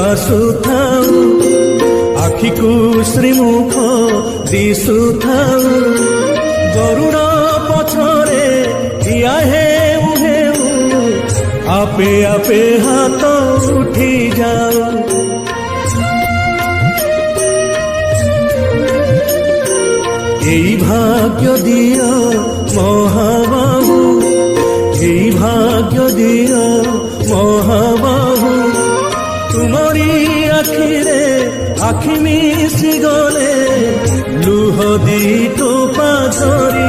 ଆସୁଥାଉ ଆଖିକୁ ଶ୍ରୀମୁଖ ଦିଶୁଥାଉ ଗରୁଡ଼ ପଛରେ ଠିଆ ହେଉ ହେଉ ଆପେ ଆପେ ହାତ ଉଠି ଯାଉ। এই ভাগ্য দিও মহাবাহু, এই ভাগ্য দিও মহাবাহু, তুমরি আখিরে আখি মিশি গলে লুহ দি টোপা ঝরি